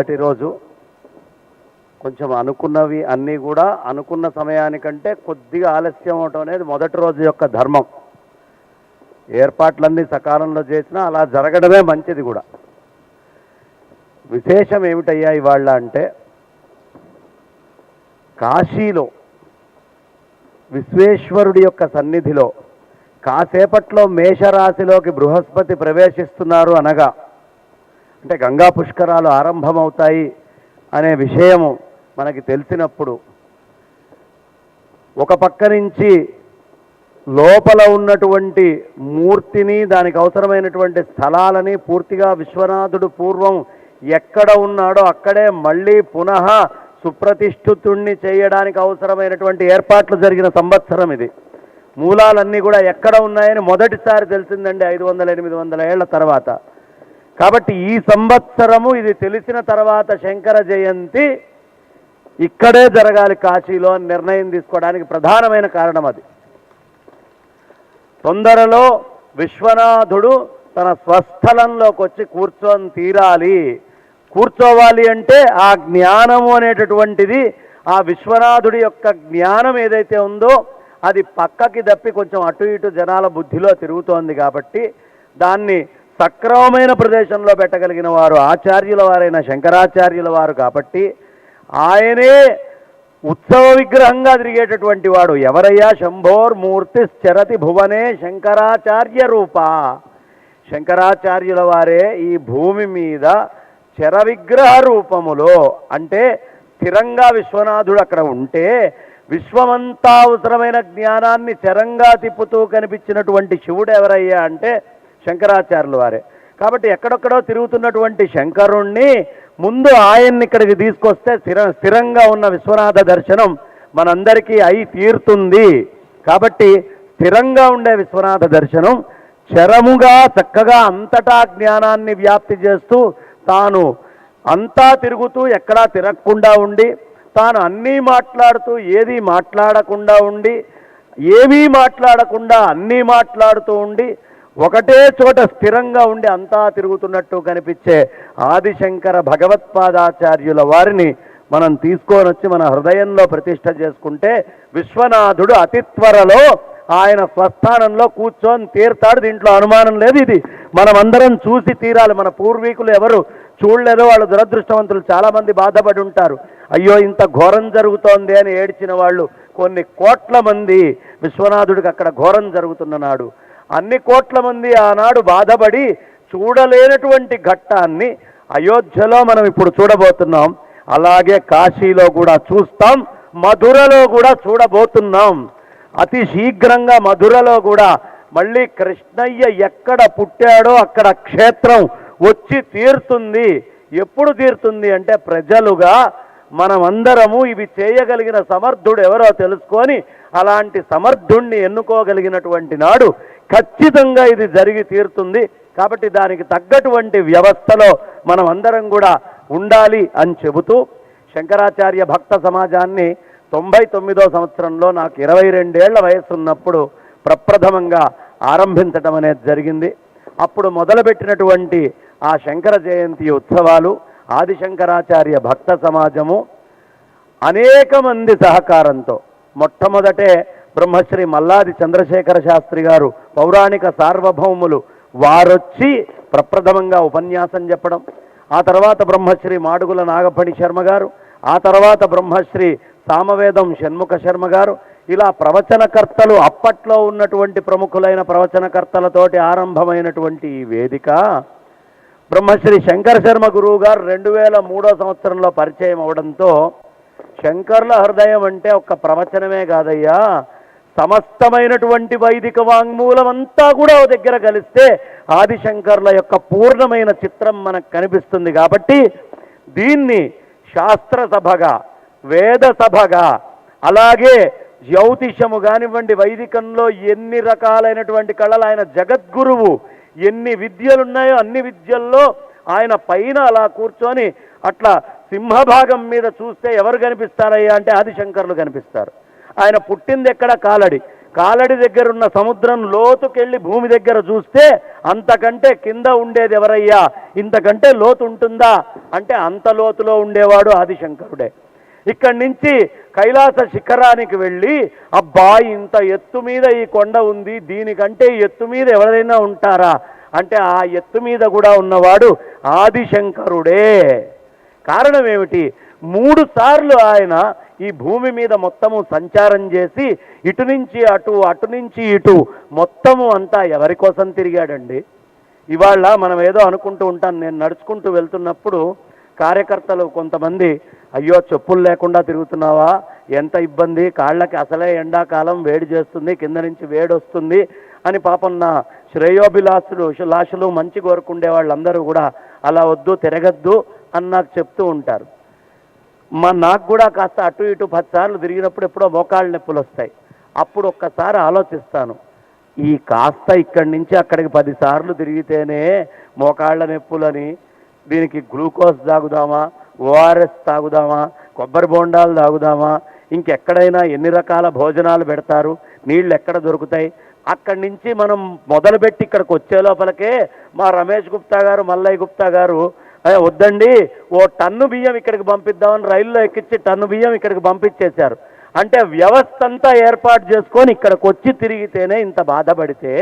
ప్రతిరోజు కొంచెం అనుకున్నవి అన్నీ కూడా అనుకున్న సమయానికంటే కొద్దిగా ఆలస్యం అవటం అనేది మొదటి రోజు యొక్క ధర్మం. ఏర్పాట్లన్నీ సకాలంలో చేసినా అలా జరగడమే మంచిది కూడా. విశేషం ఏమిటయ్యా ఇవాళ అంటే, కాశీలో విశ్వేశ్వరుడి యొక్క సన్నిధిలో కాసేపట్లో మేషరాశిలోకి బృహస్పతి ప్రవేశిస్తున్నారు అనగా, అంటే గంగా పుష్కరాలు ఆరంభమవుతాయి అనే విషయము మనకి తెలిసినప్పుడు, ఒక పక్క నుంచి లోపల ఉన్నటువంటి మూర్తిని, దానికి అవసరమైనటువంటి స్థలాలని పూర్తిగా విశ్వనాథుడు పూర్వం ఎక్కడ ఉన్నాడో అక్కడే మళ్ళీ పునః సుప్రతిష్ఠితుణ్ణి చేయడానికి అవసరమైనటువంటి ఏర్పాట్లు జరిగిన సంవత్సరం ఇది. మూలాలన్నీ కూడా ఎక్కడ ఉన్నాయని మొదటిసారి తెలిసిందండి 500-800 ఏళ్ల తర్వాత. కాబట్టి ఈ సంవత్సరము ఇది తెలిసిన తర్వాత శంకర జయంతి ఇక్కడే జరగాలి కాశీలో అని నిర్ణయం తీసుకోవడానికి ప్రధానమైన కారణం అది. తొందరలో విశ్వనాథుడు తన స్వస్థలంలోకి వచ్చి కూర్చొని తీరాలి. కూర్చోవాలి అంటే ఆ జ్ఞానము అనేటటువంటిది, ఆ విశ్వనాథుడి యొక్క జ్ఞానం ఏదైతే ఉందో అది పక్కకి దప్పి కొంచెం అటు ఇటు జనాల బుద్ధిలో తిరుగుతోంది. కాబట్టి దాన్ని సక్రమమైన ప్రదేశంలో పెట్టగలిగిన వారు ఆచార్యుల వారైన శంకరాచార్యుల వారు. కాబట్టి ఆయనే ఉత్సవ విగ్రహంగా తిరిగేటటువంటి వాడు. ఎవరయ్యా? శంభోర్మూర్తి చరతి భువనే శంకరాచార్య రూప. శంకరాచార్యుల వారే ఈ భూమి మీద చర విగ్రహ రూపములో, అంటే స్థిరంగా విశ్వనాథుడు అక్కడ ఉంటే విశ్వమంతా అవసరమైన జ్ఞానాన్ని చరంగా తిప్పుతూ కనిపించినటువంటి శివుడు ఎవరయ్యా అంటే శంకరాచార్యుల వారే. కాబట్టి ఎక్కడెక్కడో తిరుగుతున్నటువంటి శంకరుణ్ణి ముందు ఆయన్ని ఇక్కడికి తీసుకొస్తే స్థిరంగా ఉన్న విశ్వనాథ దర్శనం మనందరికీ అయి తీరుతుంది. కాబట్టి స్థిరంగా ఉండే విశ్వనాథ దర్శనం చరముగా చక్కగా అంతటా జ్ఞానాన్ని వ్యాప్తి చేస్తూ, తాను అంతా తిరుగుతూ ఎక్కడా తిరగకుండా ఉండి, తాను అన్నీ మాట్లాడుతూ ఏది మాట్లాడకుండా ఉండి, ఏమీ మాట్లాడకుండా అన్నీ మాట్లాడుతూ ఉండి, ఒకటే చోట స్థిరంగా ఉండి అంతా తిరుగుతున్నట్టు కనిపించే ఆదిశంకర భగవత్పాదాచార్యుల వారిని మనం తీసుకొని వచ్చి మన హృదయంలో ప్రతిష్ఠ చేసుకుంటే విశ్వనాథుడు అతి త్వరలో ఆయన స్వస్థానంలో కూర్చొని తీరుతాడు. దీంట్లో అనుమానం లేదు. ఇది మనమందరం చూసి తీరాలి. మన పూర్వీకులు ఎవరు చూడలేదో వాళ్ళు దురదృష్టవంతులు. చాలామంది బాధపడి ఉంటారు, అయ్యో ఇంత ఘోరం జరుగుతోంది అని ఏడ్చిన వాళ్ళు కొన్ని కోట్ల మంది విశ్వనాథుడికి అక్కడ ఘోరం జరుగుతున్న నాడు అన్ని కోట్ల మంది ఆనాడు బాధపడి చూడలేనటువంటి ఘట్టాన్ని అయోధ్యలో మనం ఇప్పుడు చూడబోతున్నాం. అలాగే కాశీలో కూడా చూస్తాం, మధురలో కూడా చూడబోతున్నాం. అతి శీఘ్రంగా మధురలో కూడా మళ్ళీ కృష్ణయ్య ఎక్కడ పుట్టాడో అక్కడ క్షేత్రం వచ్చి తీరుతుంది. ఎప్పుడు తీరుతుంది అంటే, ప్రజలుగా మనమందరము ఇవి చేయగలిగిన సమర్థుడు ఎవరో తెలుసుకొని అలాంటి సమర్థుణ్ణి ఎన్నుకోగలిగినటువంటి నాడు ఖచ్చితంగా ఇది జరిగి తీరుతుంది. కాబట్టి దానికి తగ్గటువంటి వ్యవస్థలో మనం అందరం కూడా ఉండాలి అని చెబుతూ, శంకరాచార్య భక్త సమాజాన్ని 99వ సంవత్సరంలో నాకు 22 ఏళ్ల వయసు ఉన్నప్పుడు ప్రప్రథమంగా ఆరంభించటం అనేది జరిగింది. అప్పుడు మొదలుపెట్టినటువంటి ఆ శంకర జయంతి ఉత్సవాలు ఆదిశంకరాచార్య భక్త సమాజము అనేక మంది సహకారంతో, మొట్టమొదటే బ్రహ్మశ్రీ మల్లాది చంద్రశేఖర శాస్త్రి గారు పౌరాణిక సార్వభౌములు వారొచ్చి ప్రప్రథమంగా ఉపన్యాసం చెప్పడం, ఆ తర్వాత బ్రహ్మశ్రీ మాడుగుల నాగపణి శర్మ గారు, ఆ తర్వాత బ్రహ్మశ్రీ సామవేదం షణ్ముఖ శర్మ గారు, ఇలా ప్రవచనకర్తలు అప్పట్లో ఉన్నటువంటి ప్రముఖులైన ప్రవచనకర్తలతోటి ఆరంభమైనటువంటి ఈ వేదిక బ్రహ్మశ్రీ శంకర శర్మ గురువు గారు 2003వ సంవత్సరంలో పరిచయం అవడంతో, శంకర్ల హృదయం అంటే ఒక్క ప్రవచనమే కాదయ్యా, సమస్తమైనటువంటి వైదిక వాంగ్మూలం అంతా కూడా ఓ దగ్గర కలిస్తే ఆదిశంకర్ల యొక్క పూర్ణమైన చిత్రం మనకు కనిపిస్తుంది. కాబట్టి దీన్ని శాస్త్ర సభగా, వేద సభగా, అలాగే జ్యోతిషము కానివ్వండి, వైదికంలో ఎన్ని రకాలైనటువంటి కళలు, ఆయన జగద్గురువు, ఎన్ని విద్యలున్నాయో అన్ని విద్యల్లో ఆయన పైన అలా కూర్చొని అట్లా సింహభాగం మీద చూస్తే ఎవరు కనిపిస్తారయ్యా అంటే ఆదిశంకర్లు కనిపిస్తారు. ఆయన పుట్టింది ఎక్కడ? కాలడి. కాలడి దగ్గర ఉన్న సముద్రం లోతుకెళ్ళి భూమి దగ్గర చూస్తే అంతకంటే కింద ఉండేది ఎవరయ్యా, ఇంతకంటే లోతు ఉంటుందా అంటే అంత లోతులో ఉండేవాడు ఆదిశంకరుడే. ఇక్కడి నుంచి కైలాస శిఖరానికి వెళ్ళి అబ్బా ఇంత ఎత్తు మీద ఈ కొండ ఉంది, దీనికంటే ఎత్తు మీద ఎవరైనా ఉంటారా అంటే ఆ ఎత్తు మీద కూడా ఉన్నవాడు ఆదిశంకరుడే. కారణం ఏమిటి? 3 సార్లు ఆయన ఈ భూమి మీద మొత్తము సంచారం చేసి ఇటు నుంచి అటు, అటు నుంచి ఇటు మొత్తము అంతా ఎవరి కోసం తిరిగాడండి. ఇవాళ మనం ఏదో అనుకుంటూ ఉంటాం. నేను నడుచుకుంటూ వెళ్తున్నప్పుడు కార్యకర్తలు కొంతమంది, అయ్యో చెప్పులు లేకుండా తిరుగుతున్నావా, ఎంత ఇబ్బంది, కాళ్ళకి అసలే ఎండాకాలం వేడి చేస్తుంది, కింద నుంచి వేడి వస్తుంది అని పాపం నా శ్రేయోభిలాషులు మంచి కోరుకుండే వాళ్ళందరూ కూడా అలా వద్దు తిరగద్దు అని నాకు చెప్తూ ఉంటారు. నాకు కూడా కాస్త అటు ఇటు 10 సార్లు తిరిగినప్పుడు ఎప్పుడో మోకాళ్ళ నొప్పులు వస్తాయి. అప్పుడు ఒక్కసారి ఆలోచిస్తాను, ఈ కాస్త ఇక్కడి నుంచి అక్కడికి 10 సార్లు తిరిగితేనే మోకాళ్ళ నొప్పులని, దీనికి గ్లూకోజ్ తాగుదామా, ఓఆర్ఎస్ తాగుదామా, కొబ్బరి బోండాలు తాగుదామా, ఇంకెక్కడైనా ఎన్ని రకాల భోజనాలు పెడతారు, నీళ్ళు ఎక్కడ దొరుకుతాయి, అక్కడి నుంచి మనం మొదలుపెట్టి ఇక్కడికి వచ్చే లోపలకే మా రమేష్ గుప్తా గారు, మల్లయ్య గుప్తా గారు వద్దండి ఓ టన్ను బియ్యం ఇక్కడికి పంపిద్దామని రైల్లో ఎక్కించి టన్ను బియ్యం ఇక్కడికి పంపించేశారు. అంటే వ్యవస్థ అంతా ఏర్పాటు చేసుకొని ఇక్కడికి వచ్చి తిరిగితేనే ఇంత బాధపడితే,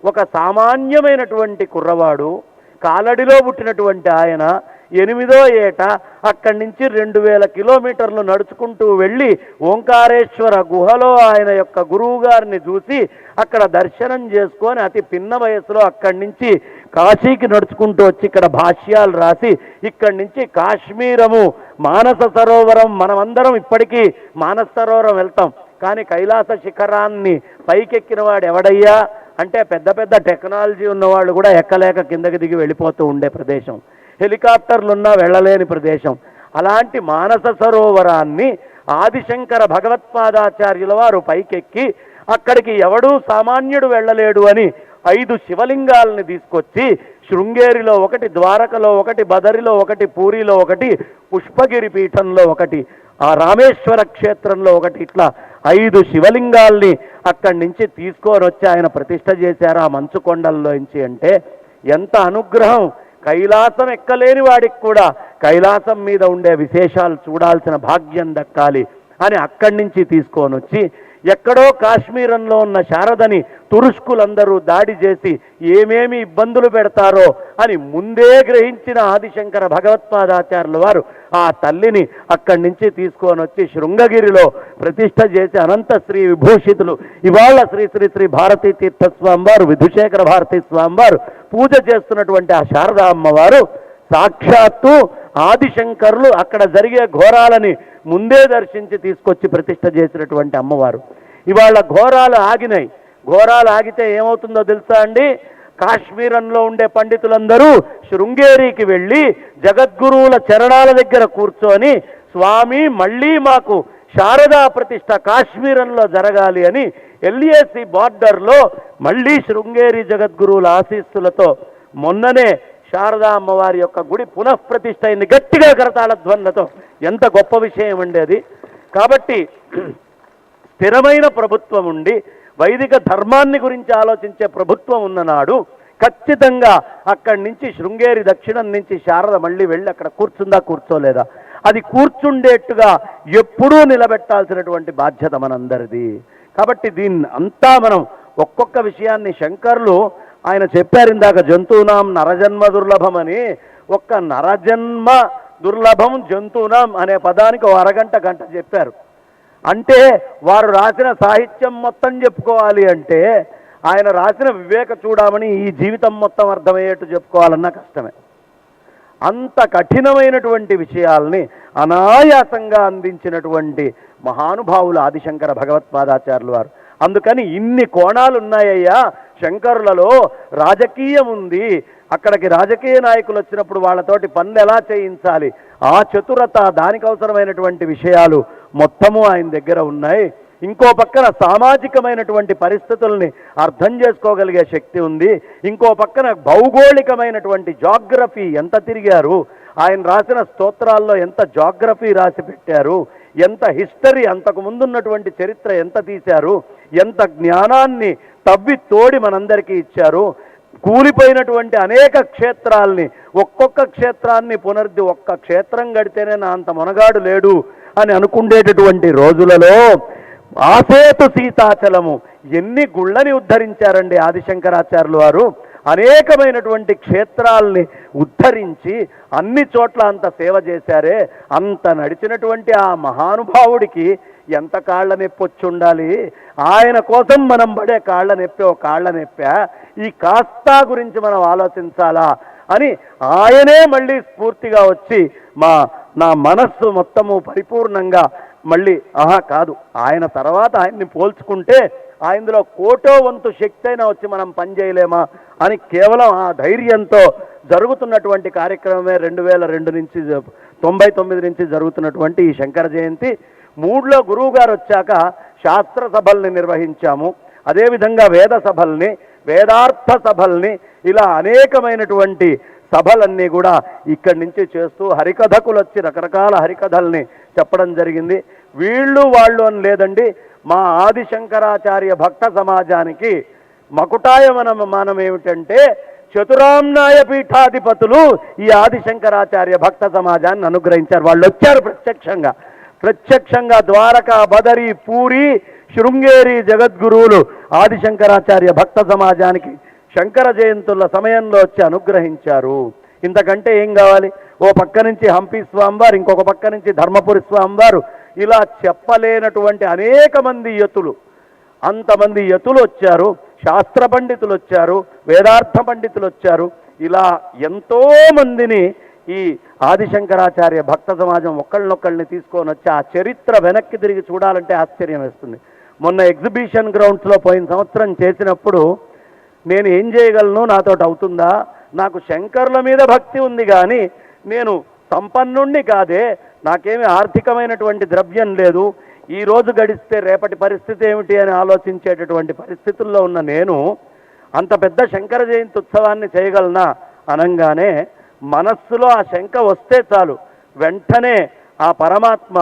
ఒక సామాన్యమైనటువంటి కుర్రవాడు కాలడిలో పుట్టినటువంటి ఆయన 8వ ఏట అక్కడి నుంచి 2000 కిలోమీటర్లు నడుచుకుంటూ వెళ్ళి ఓంకారేశ్వర గుహలో ఆయన యొక్క గురువు గారిని చూసి అక్కడ దర్శనం చేసుకొని అతి పిన్న వయసులో అక్కడి నుంచి కాశీకి నడుచుకుంటూ వచ్చి ఇక్కడ భాష్యాలు రాసి ఇక్కడి నుంచి కాశ్మీరము మానస సరోవరం, మనమందరం ఇప్పటికీ మానస సరోవరం వెళ్తాం, కానీ కైలాస శిఖరాన్ని పైకెక్కిన వాడు ఎవడయ్యా అంటే పెద్ద పెద్ద టెక్నాలజీ ఉన్నవాళ్ళు కూడా ఎక్కలేక కిందకి దిగి వెళ్ళిపోతూ ఉండే ప్రదేశం, హెలికాప్టర్లున్నా వెళ్ళలేని ప్రదేశం. అలాంటి మానస సరోవరాన్ని ఆదిశంకర భగవత్పాదాచార్యుల వారు పైకెక్కి అక్కడికి ఎవడూ సామాన్యుడు వెళ్ళలేడు అని 5 శివలింగాలని తీసుకొచ్చి శృంగేరిలో ఒకటి, ద్వారకలో ఒకటి, బదరిలో ఒకటి, పూరిలో ఒకటి, పుష్పగిరి పీఠంలో ఒకటి, ఆ రామేశ్వర క్షేత్రంలో ఒకటి, ఇట్లా 5 శివలింగాల్ని అక్కడి నుంచి తీసుకొని వచ్చి ఆయన ప్రతిష్ఠ చేశారు ఆ మంచు కొండల్లోంచి. అంటే ఎంత అనుగ్రహం! కైలాసం ఎక్కలేని వాడికి కూడా కైలాసం మీద ఉండే విశేషాలు చూడాల్సిన భాగ్యం దక్కాలి అని అక్కడి నుంచి తీసుకొని వచ్చి ఎక్కడో కాశ్మీరంలో ఉన్న శారదని తురుష్కులందరూ దాడి చేసి ఏమేమి ఇబ్బందులు పెడతారో అని ముందే గ్రహించిన ఆదిశంకర భగవత్పాదాచార్యుల వారు ఆ తల్లిని అక్కడి నుంచి తీసుకొని వచ్చి శృంగగిరిలో ప్రతిష్ఠ చేసి అనంత శ్రీ విభూషితులు ఇవాళ శ్రీ శ్రీ శ్రీ భారతీ తీర్థస్వామి వారు, విధుశేఖర భారతీ స్వామి వారు పూజ చేస్తున్నటువంటి ఆ శారదా అమ్మవారు సాక్షాత్తు ఆదిశంకరులు అక్కడ జరిగే ఘోరాలని ముందే దర్శించి తీసుకొచ్చి ప్రతిష్ఠ చేసినటువంటి అమ్మవారు. ఇవాళ ఘోరాలు ఆగినాయి. ఘోరాలు ఆగితే ఏమవుతుందో తెలుసా అండి? కాశ్మీరంలో ఉండే పండితులందరూ శృంగేరికి వెళ్ళి జగద్గురువుల చరణాల దగ్గర కూర్చొని, స్వామి మళ్ళీ మాకు శారదా ప్రతిష్ఠ కాశ్మీరంలో జరగాలి అని ఎల్ఏసి బార్డర్లో మళ్ళీ శృంగేరి జగద్గురువుల ఆశీస్సులతో మొన్ననే శారదా అమ్మవారి యొక్క గుడి పునఃప్రతిష్ఠ అయింది గట్టిగా కరతాళ ధ్వనులతో. ఎంత గొప్ప విషయం అండి అది. కాబట్టి స్థిరమైన ప్రభుత్వం ఉండి వైదిక ధర్మాన్ని గురించి ఆలోచించే ప్రభుత్వం ఉన్ననాడు ఖచ్చితంగా అక్కడి నుంచి శృంగేరి దక్షిణం నుంచి శారద మళ్ళీ వెళ్ళి అక్కడ కూర్చుందా కూర్చోలేదా, అది కూర్చుండేట్టుగా ఎప్పుడూ నిలబెట్టాల్సినటువంటి బాధ్యత మనందరిది. కాబట్టి దీన్ని అంతా మనం ఒక్కొక్క విషయాన్ని శంకరులు ఆయన చెప్పారు ఇందాక, జంతువునాం నరజన్మ దుర్లభం అని. ఒక్క నరజన్మ దుర్లభం జంతువునాం అనే పదానికి ఓ అరగంట గంట చెప్పారు. అంటే వారు రాసిన సాహిత్యం మొత్తం చెప్పుకోవాలి అంటే ఆయన రాసిన వివేక చూడమని ఈ జీవితం మొత్తం అర్థమయ్యేట్టు చెప్పుకోవాలన్నా కష్టమే. అంత కఠినమైనటువంటి విషయాల్ని అనాయాసంగా అందించినటువంటి మహానుభావులు ఆదిశంకర భగవత్పాదాచార్యులు వారు. అందుకని ఇన్ని కోణాలు ఉన్నాయ్యా శంకరులలో. రాజకీయం ఉంది, అక్కడికి రాజకీయ నాయకులు వచ్చినప్పుడు వాళ్ళతోటి పనులు ఎలా చేయించాలి, ఆ చతురత, దానికి అవసరమైనటువంటి విషయాలు మొత్తము ఆయన దగ్గర ఉన్నాయి. ఇంకో పక్కన సామాజికమైనటువంటి పరిస్థితుల్ని అర్థం చేసుకోగలిగే శక్తి ఉంది. ఇంకో పక్కన భౌగోళికమైనటువంటి జాగ్రఫీ ఎంత తిరిగారు, ఆయన రాసిన స్తోత్రాల్లో ఎంత జాగ్రఫీ రాసి పెట్టారు, ఎంత హిస్టరీ, అంతకు ముందున్నటువంటి చరిత్ర ఎంత తీశారు, ఎంత జ్ఞానాన్ని తవ్వి తోడి మనందరికీ ఇచ్చారు. కూలిపోయినటువంటి అనేక క్షేత్రాల్ని, ఒక్కొక్క క్షేత్రాన్ని ఒక్క క్షేత్రం గడితేనే నా అంత మొనగాడు లేడు అని అనుకునేటటువంటి రోజులలో ఆసేతు సీతాచలము ఎన్ని గుళ్ళని ఉద్ధరించారండి ఆదిశంకరాచార్యులు వారు. అనేకమైనటువంటి క్షేత్రాల్ని ఉద్ధరించి అన్ని చోట్ల అంత సేవ చేశారే. అంత నడిచినటువంటి ఆ మహానుభావుడికి ఎంత కాళ్ళ నొప్పి వచ్చి ఉండాలి. ఆయన కోసం మనం పడే కాళ్ళ నొప్పి ఓ కాళ్ళ నొప్పా, ఈ కాస్తా గురించి మనం ఆలోచించాలా అని ఆయనే మళ్ళీ స్ఫూర్తిగా వచ్చి నా మనస్సు మొత్తము పరిపూర్ణంగా మళ్ళీ కాదు, ఆయన తర్వాత ఆయన్ని పోల్చుకుంటే ఆయనలో కోటో వంతు శక్తి అయినా వచ్చి మనం పనిచేయలేమా అని కేవలం ఆ ధైర్యంతో జరుగుతున్నటువంటి కార్యక్రమమే 2002 నుంచి 99 నుంచి జరుగుతున్నటువంటి ఈ శంకర జయంతి. 3లో గురువు గారు వచ్చాక శాస్త్ర సభల్ని నిర్వహించాము. అదేవిధంగా వేద సభల్ని, వేదార్థ సభల్ని, ఇలా అనేకమైనటువంటి సభలన్నీ కూడా ఇక్కడి నుంచి చేస్తూ హరికథకులు వచ్చి రకరకాల హరికథల్ని చెప్పడం జరిగింది. వీళ్ళు వాళ్ళు అని లేదండి, మా ఆదిశంకరాచార్య భక్త సమాజానికి మకుటాయమానం ఏమిటంటే చతురామ్నాయ పీఠాధిపతులు ఈ ఆదిశంకరాచార్య భక్త సమాజాన్ని అనుగ్రహించారు. వాళ్ళు వచ్చారు ప్రత్యక్షంగా ద్వారకా, బదరి, పూరి, శృంగేరి జగద్గురువులు ఆదిశంకరాచార్య భక్త సమాజానికి శంకర జయంతుల సమయంలో వచ్చి అనుగ్రహించారు. ఇంతకంటే ఏం కావాలి? ఓ పక్క నుంచి హంపి స్వామివారు, ఇంకొక పక్క నుంచి ధర్మపురి స్వామివారు, ఇలా చెప్పలేనటువంటి అనేక మంది యతులు, అంతమంది యతులు వచ్చారు. శాస్త్ర పండితులు వచ్చారు, వేదార్థ పండితులు వచ్చారు. ఇలా ఎంతో మందిని ఈ ఆదిశంకరాచార్య భక్త సమాజం ఒకళ్ళనొక్కళ్ళని తీసుకొని వచ్చి ఆ చరిత్ర వెనక్కి తిరిగి చూడాలంటే ఆశ్చర్యం వేస్తుంది. మొన్న ఎగ్జిబిషన్ గ్రౌండ్స్లో పోయిన సంవత్సరం చేసినప్పుడు నేను ఏం చేయగలను, నాతోటి అవుతుందా, నాకు శంకరుల మీద భక్తి ఉంది కానీ నేను సంపన్నుణ్ణి కాదే, నాకేమి ఆర్థికమైనటువంటి ద్రవ్యం లేదు, ఈ రోజు గడిస్తే రేపటి పరిస్థితి ఏమిటి అని ఆలోచించేటటువంటి పరిస్థితుల్లో ఉన్న నేను అంత పెద్ద శంకర జయంతి ఉత్సవాన్ని చేయగలనా అనంగానే మనస్సులో ఆ శంక వస్తే చాలు, వెంటనే ఆ పరమాత్మ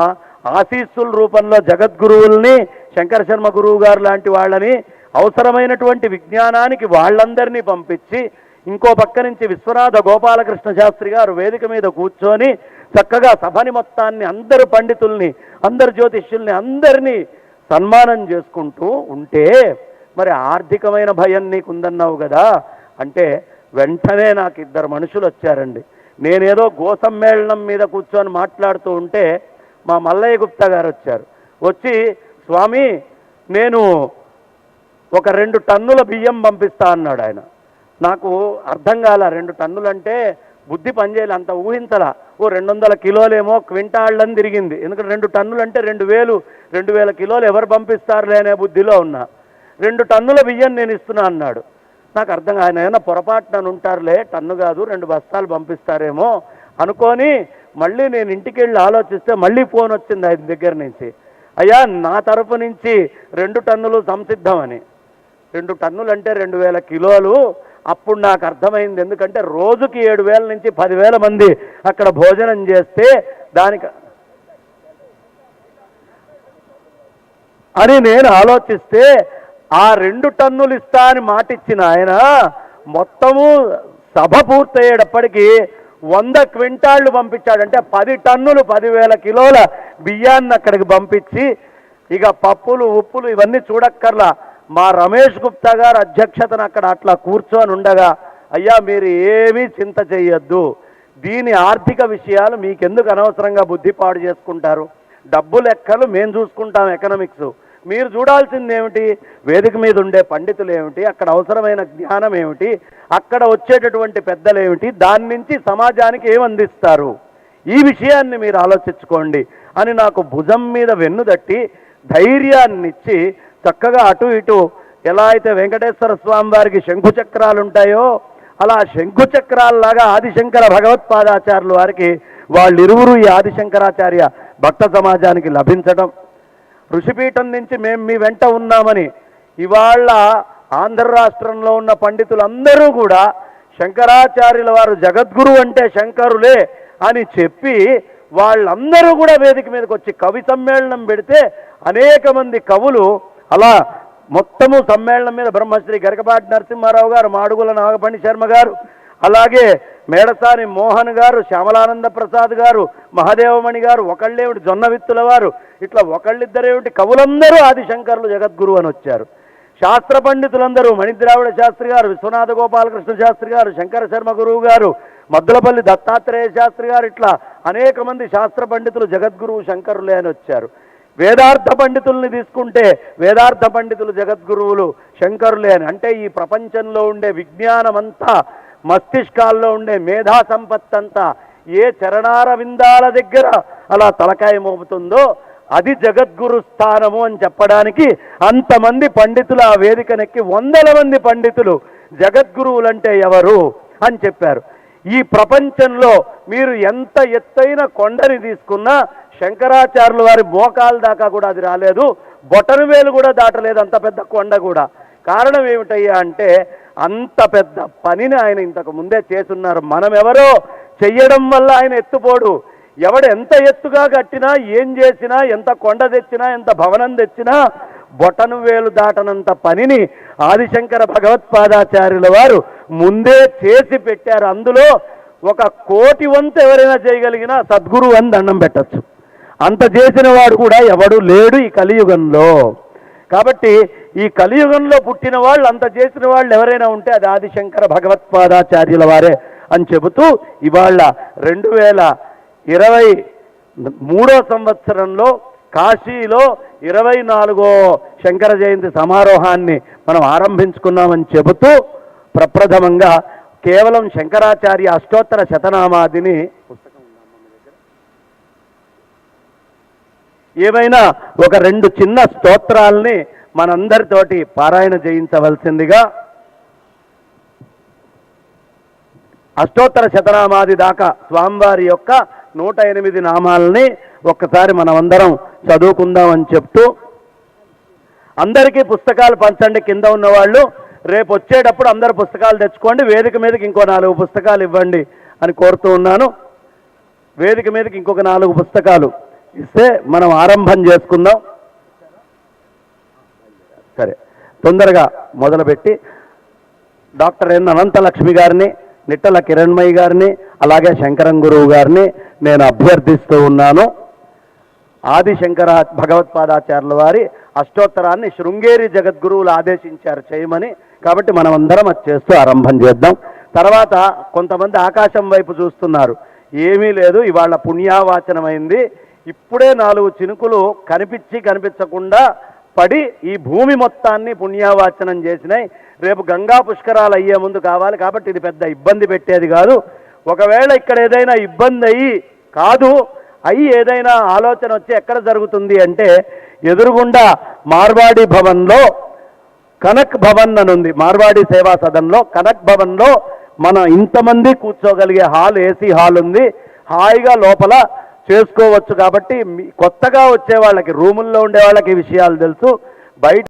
ఆశీస్సుల రూపంలో జగద్గురువుల్ని, శంకర శర్మ గురువు గారు లాంటి వాళ్ళని, అవసరమైనటువంటి విజ్ఞానానికి వాళ్ళందరినీ పంపించి, ఇంకో పక్క నుంచి విశ్వనాథ గోపాలకృష్ణ శాస్త్రి గారు వేదిక మీద కూర్చొని చక్కగా సభని మొత్తాన్ని, అందరు పండితుల్ని, అందరు జ్యోతిష్యుల్ని అందరినీ సన్మానం చేసుకుంటూ ఉంటే, మరి ఆర్థికమైన భయం నీకుందన్నావు కదా అంటే వెంటనే నాకు 2 మనుషులు వచ్చారండి. నేనేదో గోసమ్మేళనం మీద కూర్చొని మాట్లాడుతూ ఉంటే మా మల్లయ్య గుప్తా గారు వచ్చారు. వచ్చి, స్వామి నేను ఒక 2 టన్నుల బియ్యం పంపిస్తా అన్నాడు ఆయన. నాకు అర్థం కాల, 2 టన్నులు అంటే బుద్ధి పనిచేయాలి, అంత ఊహించలా. 200 కిలోలేమో క్వింటాళ్ళని తిరిగింది. ఎందుకంటే 2 టన్నులు అంటే 2000 కిలోలు ఎవరు పంపిస్తారులే అనే బుద్ధిలో ఉన్నా. 2 టన్నుల బియ్యం నేను ఇస్తున్నా అన్నాడు. నాకు అర్థం ఆయన ఏమైనా పొరపాటున ఉంటారులే, టన్ను కాదు 2 బస్తాలు పంపిస్తారేమో అనుకొని మళ్ళీ నేను ఇంటికి వెళ్ళి ఆలోచిస్తే మళ్ళీ ఫోన్ వచ్చింది ఆయన దగ్గర నుంచి, అయ్యా నా తరఫు నుంచి 2 టన్నులు సంసిద్ధమని. 2 టన్నులు అంటే 2000 కిలోలు. అప్పుడు నాకు అర్థమైంది, ఎందుకంటే రోజుకి 7000 నుంచి 10,000 మంది అక్కడ భోజనం చేస్తే దానికి అని నేను ఆలోచిస్తే ఆ 2 టన్నులు ఇస్తా అని మాటిచ్చిన ఆయన మొత్తము సభ పూర్తయ్యేటప్పటికీ 100 క్వింటాళ్ళు పంపించాడు. అంటే 10 టన్నులు 10,000 కిలోల బియ్యాన్ని అక్కడికి పంపించి, ఇక పప్పులు ఉప్పులు ఇవన్నీ చూడక్కర్లా, మా రమేష్ గుప్తా గారు అధ్యక్షతను అక్కడ అట్లా కూర్చొని ఉండగా, అయ్యా మీరు ఏమీ చింత చెయ్యొద్దు, దీని ఆర్థిక విషయాలు మీకెందుకు అనవసరంగా బుద్ధిపాడు చేసుకుంటారు, డబ్బు లెక్కలు మేము చూసుకుంటాం, ఎకనామిక్స్ మీరు చూడాల్సింది ఏమిటి, వేదిక మీద ఉండే పండితులు ఏమిటి, అక్కడ అవసరమైన జ్ఞానం ఏమిటి, అక్కడ వచ్చేటటువంటి పెద్దలు ఏమిటి, దాని నుంచి సమాజానికి ఏమందిస్తారు, ఈ విషయాన్ని మీరు ఆలోచించుకోండి అని నాకు భుజం మీద వెన్నుదట్టి ధైర్యాన్నిచ్చి చక్కగా అటు ఇటు ఎలా అయితే వెంకటేశ్వర స్వామి వారికి శంఖు చక్రాలు ఉంటాయో అలా శంఖు చక్రాల్లాగా ఆదిశంకర భగవత్పాదాచార్యుల వారికి వాళ్ళిరువురు ఈ ఆదిశంకరాచార్య భక్త సమాజానికి లభించడం, ఋషిపీఠం నుంచి మేము మీ వెంట ఉన్నామని ఇవాళ ఆంధ్ర రాష్ట్రంలో ఉన్న పండితులందరూ కూడా శంకరాచార్యుల వారు జగద్గురు అంటే శంకరులే అని చెప్పి వాళ్ళందరూ కూడా వేదిక మీదకి వచ్చి కవి సమ్మేళనం పెడితే అనేక మంది కవులు అలా మొత్తము సమ్మేళనం మీద బ్రహ్మశ్రీ గరికపాటి నరసింహారావు గారు, మాడుగుల నాగపణి శర్మ గారు, అలాగే మేడసాని మోహన్ గారు, శ్యామలానంద ప్రసాద్ గారు, మహదేవమణి గారు, ఒకళ్ళేమిటి జొన్నవిత్తుల వారు, ఇట్లా ఒకళ్ళిద్దరేమిటి కవులందరూ ఆదిశంకరులు జగద్గురు అని వచ్చారు. శాస్త్ర పండితులందరూ మణిద్రావిడ శాస్త్రి గారు, విశ్వనాథ గోపాలకృష్ణ శాస్త్రి గారు, శంకర శర్మ గురువు గారు, మద్దులపల్లి దత్తాత్రేయ శాస్త్రి గారు, ఇట్లా అనేక మంది శాస్త్ర పండితులు జగద్గురువు శంకరులే అని వచ్చారు. వేదార్థ పండితుల్ని తీసుకుంటే వేదార్థ పండితులు జగద్గురువులు శంకరులే అని. అంటే ఈ ప్రపంచంలో ఉండే విజ్ఞానమంతా, మస్తిష్కాల్లో ఉండే మేధా సంపత్తంతా ఏ చరణార విందాల దగ్గర అలా తలకాయ మోపుతుందో అది జగద్గురు స్థానము అని చెప్పడానికి అంతమంది పండితులు ఆ వేదికనెక్కి 100ల మంది పండితులు జగద్గురువులంటే ఎవరు అని చెప్పారు. ఈ ప్రపంచంలో మీరు ఎంత ఎత్తైన కొండని తీసుకున్నా శంకరాచార్యుల వారి మోకాల దాకా కూడా అది రాలేదు, బొటను వేలు కూడా దాటలేదు అంత పెద్ద కొండ కూడా. కారణం ఏమిటయ్యా అంటే అంత పెద్ద పనిని ఆయన ఇంతకు ముందే చేసున్నారు. మనం ఎవరో చెయ్యడం వల్ల ఆయన ఎత్తుపోడు. ఎవడు ఎంత ఎత్తుగా కట్టినా, ఏం చేసినా, ఎంత కొండ తెచ్చినా, ఎంత భవనం తెచ్చినా బొటను వేలు దాటనంత పనిని ఆదిశంకర భగవత్పాదాచార్యుల వారు ముందే చేసి పెట్టారు. అందులో 1 కోటి వంతు ఎవరైనా చేయగలిగినా సద్గురు అని దండం పెట్టచ్చు. అంత చేసిన వాడు కూడా ఎవడు లేడు ఈ కలియుగంలో. కాబట్టి ఈ కలియుగంలో పుట్టిన వాళ్ళు, అంత చేసిన వాళ్ళు ఎవరైనా ఉంటే అది ఆదిశంకర భగవత్పాదాచార్యుల వారే అని చెబుతూ ఇవాళ 2023 సంవత్సరంలో కాశీలో 24వ శంకర జయంతి సమారోహాన్ని మనం ఆరంభించుకున్నామని చెబుతూ ప్రప్రథమంగా కేవలం శంకరాచార్య అష్టోత్తర శతనామాదిని ఏమైనా ఒక 2 చిన్న స్తోత్రాల్ని మనందరితోటి పారాయణ చేయించవలసిందిగా, అష్టోత్తర శతనామాది దాకా స్వామివారి యొక్క 108 నామాలని ఒక్కసారి మనమందరం చదువుకుందామని చెప్తూ, అందరికీ పుస్తకాలు పంచండి. కింద ఉన్నవాళ్ళు రేపు వచ్చేటప్పుడు అందరు పుస్తకాలు తెచ్చుకోండి. వేదిక మీదకి ఇంకో 4 పుస్తకాలు ఇవ్వండి అని కోరుతూ ఉన్నాను. వేదిక మీదకి ఇంకొక 4 పుస్తకాలు ఇస్తే మనం ఆరంభం చేసుకుందాం. సరే, తొందరగా మొదలుపెట్టి డాక్టర్ ఎన్ అనంతలక్ష్మి గారిని, నిట్టల కిరణ్మయి గారిని, అలాగే శంకరం గురువు గారిని నేను అభ్యర్థిస్తూ ఉన్నాను. ఆదిశంకర భగవత్పాదాచార్యుల వారి అష్టోత్తరాన్ని శృంగేరి జగద్గురువులు ఆదేశించారు చేయమని. కాబట్టి మనం అందరం అది చేస్తూ ఆరంభం చేద్దాం. తర్వాత కొంతమంది ఆకాశం వైపు చూస్తున్నారు. ఏమీ లేదు, ఇవాళ పుణ్యావాచనమైంది. ఇప్పుడే 4 చినుకులు కనిపించకుండా పడి ఈ భూమి మొత్తాన్ని పుణ్యావాచనం చేసినాయి. రేపు గంగా పుష్కరాలు అయ్యే ముందు కావాలి. కాబట్టి ఇది పెద్ద ఇబ్బంది పెట్టేది కాదు. ఒకవేళ ఇక్కడ ఏదైనా ఇబ్బంది అయ్యి ఏదైనా ఆలోచన వచ్చి ఎక్కడ జరుగుతుంది అంటే ఎదురుగుండా మార్వాడి భవన్లో కనక్ భవన్ అని ఉంది. మార్వాడి సేవా సదన్లో కనక్ భవన్లో మన ఇంతమంది కూర్చోగలిగే హాల్, ఏసీ హాల్ ఉంది. హాయిగా లోపల చేసుకోవచ్చు. కాబట్టి కొత్తగా వచ్చే వాళ్ళకి, రూముల్లో ఉండే వాళ్ళకి ఈ విషయాలు తెలుసు. బయట